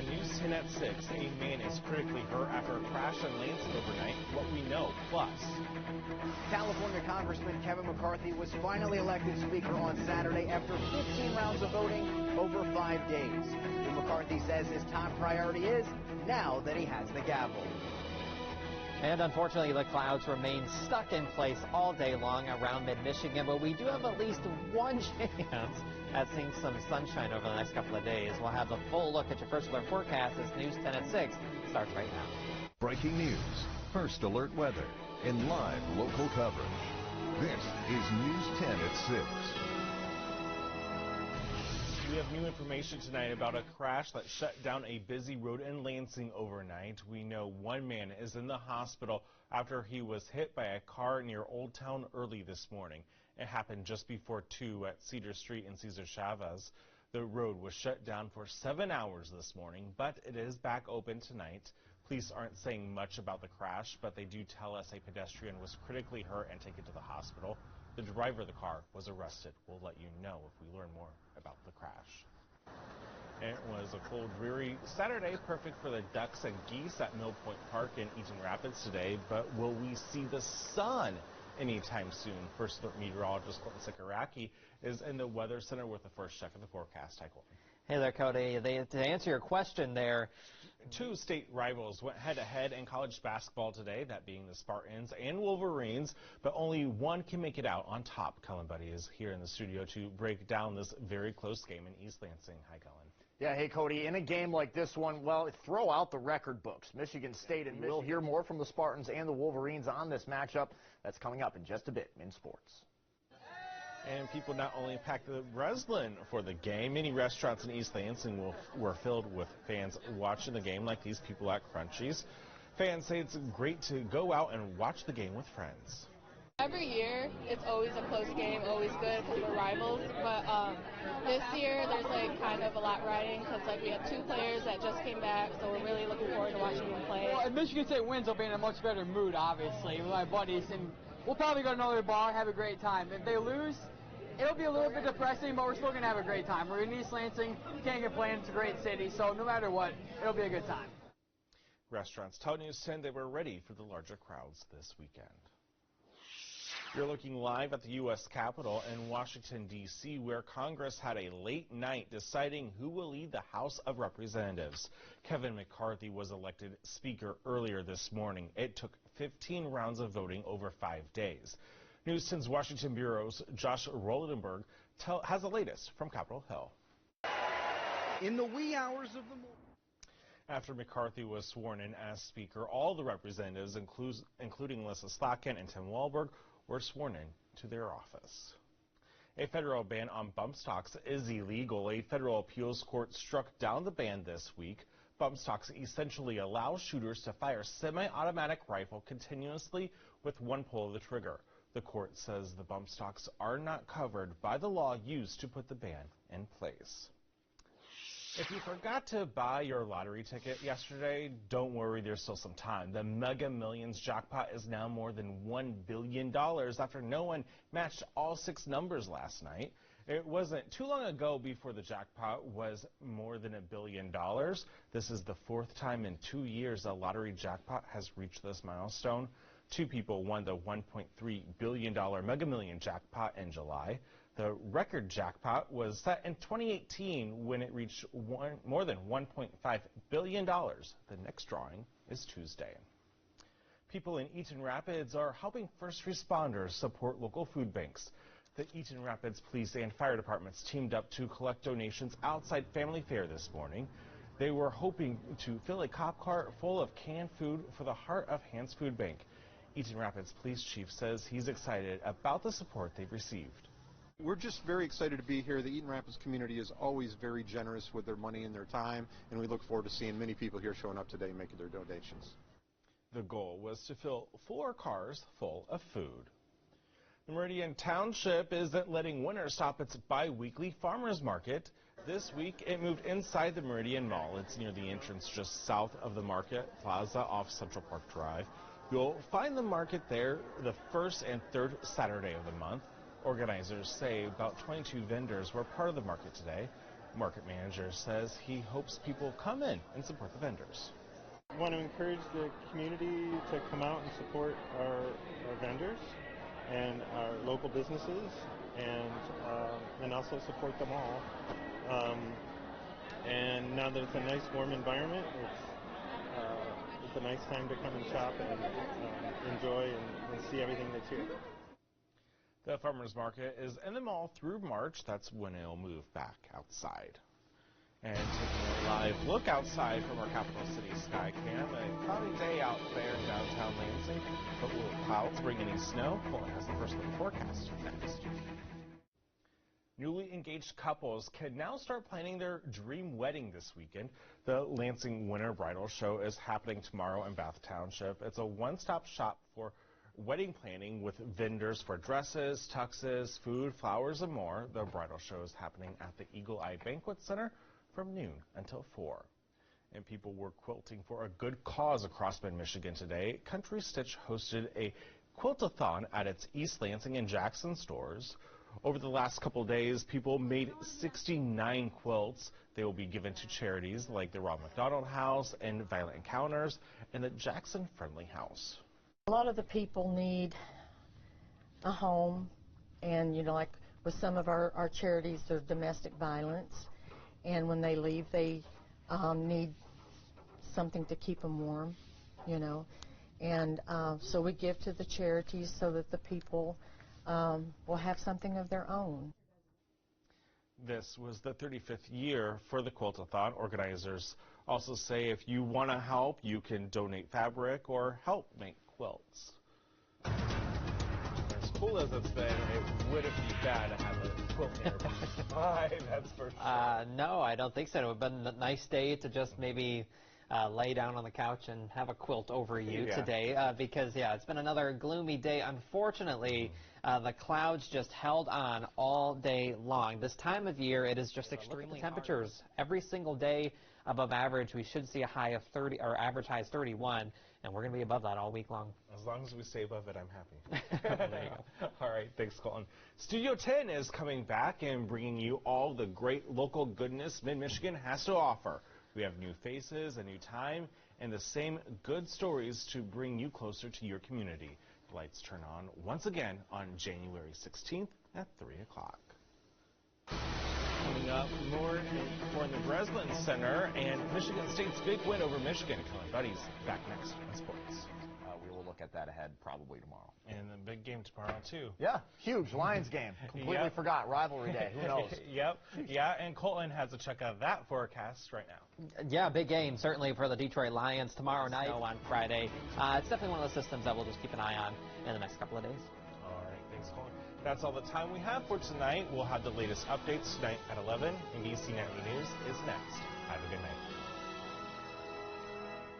On News 10 at 6, a man is critically hurt after a crash in Lansing overnight. What we know, plus. California Congressman Kevin McCarthy was finally elected Speaker on Saturday after 15 rounds of voting over 5 days. And McCarthy says his top priority is now that he has the gavel. And unfortunately, the clouds remain stuck in place all day long around mid-Michigan, but we do have at least one chance at seeing some sunshine over the next couple of days. We'll have a full look at your first alert forecast as News 10 at 6 starts right now. Breaking news, first alert weather, and live local coverage. This is News 10 at 6. We have new information tonight about a crash that shut down a busy road in Lansing overnight. We know one man is in the hospital after he was hit by a car near Old Town early this morning. It happened just before 2 at Cedar Street and Cesar Chavez. The road was shut down for 7 hours this morning, but it is back open tonight. Police aren't saying much about the crash, but they do tell us a pedestrian was critically hurt and taken to the hospital. The driver of the car was arrested. We'll let you know if we learn more about the crash. It was a cold, dreary Saturday, perfect for the ducks and geese at Mill Point Park in Eaton Rapids today, but will we see the sun anytime soon? First alert meteorologist Clinton Sikoraki is in the Weather Center with the first check of the forecast. Hi, Clinton. Hey there, Cody. To answer your question there, two state rivals went head-to-head in college basketball today, that being the Spartans and Wolverines, but only one can make it out on top. Cullen Buddy is here in the studio to break down this very close game in East Lansing. Hi, Cullen. Yeah, hey, Cody. In a game like this one, well, throw out the record books. Michigan State, and we'll hear more from the Spartans and the Wolverines on this matchup. That's coming up in just a bit in sports. And people not only packed the Breslin for the game, many restaurants in East Lansing were filled with fans watching the game, like these people at Crunchies. Fans say it's great to go out and watch the game with friends. Every year, it's always a close game, always good because we're rivals. But this year, there's kind of a lot riding because we have two players that just came back, so we're really looking forward to watching them play. Well, if Michigan State wins, I'll be in a much better mood, obviously, with my buddies, and we'll probably go to another bar, have a great time. If they lose, it'll be a little bit depressing, but we're still going to have a great time. We're in East Lansing. You can't complain. It's a great city, so no matter what, it'll be a good time. Restaurants tell News 10 they were ready for the larger crowds this weekend. You're looking live at the U.S. Capitol in Washington, D.C., where Congress had a late night deciding who will lead the House of Representatives. Kevin McCarthy was elected Speaker earlier this morning. It took 15 rounds of voting over 5 days. News 10's Washington Bureau's Josh Rolenberg has the latest from Capitol Hill. In the wee hours of the morning. After McCarthy was sworn in as Speaker, all the representatives, including Alyssa Slotkin and Tim Walberg, were sworn in to their office. A federal ban on bump stocks is illegal. A federal appeals court struck down the ban this week. Bump stocks essentially allow shooters to fire semi-automatic rifle continuously with one pull of the trigger. The court says the bump stocks are not covered by the law used to put the ban in place. If you forgot to buy your lottery ticket yesterday, don't worry, there's still some time. The Mega Millions jackpot is now more than $1 billion after no one matched all 6 numbers last night. It wasn't too long ago before the jackpot was more than $1 billion. This is the 4th time in 2 years a lottery jackpot has reached this milestone. 2 people won the $1.3 billion Mega Million jackpot in July. The record jackpot was set in 2018 when it reached more than $1.5 billion. The next drawing is Tuesday. People in Eaton Rapids are helping first responders support local food banks. The Eaton Rapids Police and Fire Departments teamed up to collect donations outside Family Fair this morning. They were hoping to fill a cop car full of canned food for the Heart of Hands Food Bank. Eaton Rapids Police Chief says he's excited about the support they've received. We're just very excited to be here. The Eaton Rapids community is always very generous with their money and their time, and we look forward to seeing many people here showing up today making their donations. The goal was to fill 4 cars full of food. The Meridian Township isn't letting winter stop its bi-weekly farmers market. This week, it moved inside the Meridian Mall. It's near the entrance just south of the Market Plaza off Central Park Drive. You'll find the market there the 1st and 3rd Saturday of the month. Organizers say about 22 vendors were part of the market today. Market manager says he hopes people come in and support the vendors. I want to encourage the community to come out and support our vendors and our local businesses, and also support them all. And now that it's a nice warm environment, it's a nice time to come and shop and enjoy and see everything that's here. The farmers market is in the mall through March. That's when it'll move back outside. And taking a live look outside from our capital city Skycam, a cloudy day out there in downtown Lansing, but will clouds bring any snow? Well, it has the first look forecast next. Newly engaged couples can now start planning their dream wedding this weekend. The Lansing Winter Bridal Show is happening tomorrow in Bath Township. It's a one-stop shop for wedding planning with vendors for dresses, tuxes, food, flowers, and more. The bridal show is happening at the Eagle Eye Banquet Center from noon until 4. And people were quilting for a good cause across mid-Michigan today. Country Stitch hosted a quilt-a-thon at its East Lansing and Jackson stores. Over the last couple days, people made 69 quilts. They will be given to charities like the Ronald McDonald House and Violent Encounters and the Jackson Friendly House. A lot of the people need a home, and like with some of our charities, there's domestic violence, and when they leave, they need something to keep them warm, and so we give to the charities so that the people will have something of their own. This was the 35th year for the Quilt-a-thon. Organizers also say if you want to help, you can donate fabric or help make quilts. As cool as it's been, it wouldn't be bad to have a quilt nearby. That's for sure. No, I don't think so. It would have been a nice day to just maybe lay down on the couch and have a quilt over you today because, it's been another gloomy day. Unfortunately, the clouds just held on all day long. This time of year, it is just extremely temperatures. Every single day above average, we should see a high of 30, or average high is 31, and we're going to be above that all week long. As long as we stay above it, I'm happy. There you go. All right, thanks, Colton. Studio 10 is coming back and bringing you all the great local goodness Mid-Michigan has to offer. We have new faces, a new time, and the same good stories to bring you closer to your community. The lights turn on once again on January 16th at 3 o'clock. Coming up, more in the Breslin Center and Michigan State's big win over Michigan. Kelly Buddy's back next on sports. We will look at that ahead probably tomorrow. And the big game tomorrow, too. Yeah, huge Lions game. Completely forgot. Rivalry day. Who knows? Yeah, and Colton has a check of that forecast right now. Yeah, big game, certainly for the Detroit Lions tomorrow night on Friday. It's definitely one of those systems that we'll just keep an eye on in the next couple of days. All right, thanks, Colton. That's all the time we have for tonight. We'll have the latest updates tonight at 11. NBC Nightly News is next. Have a good night.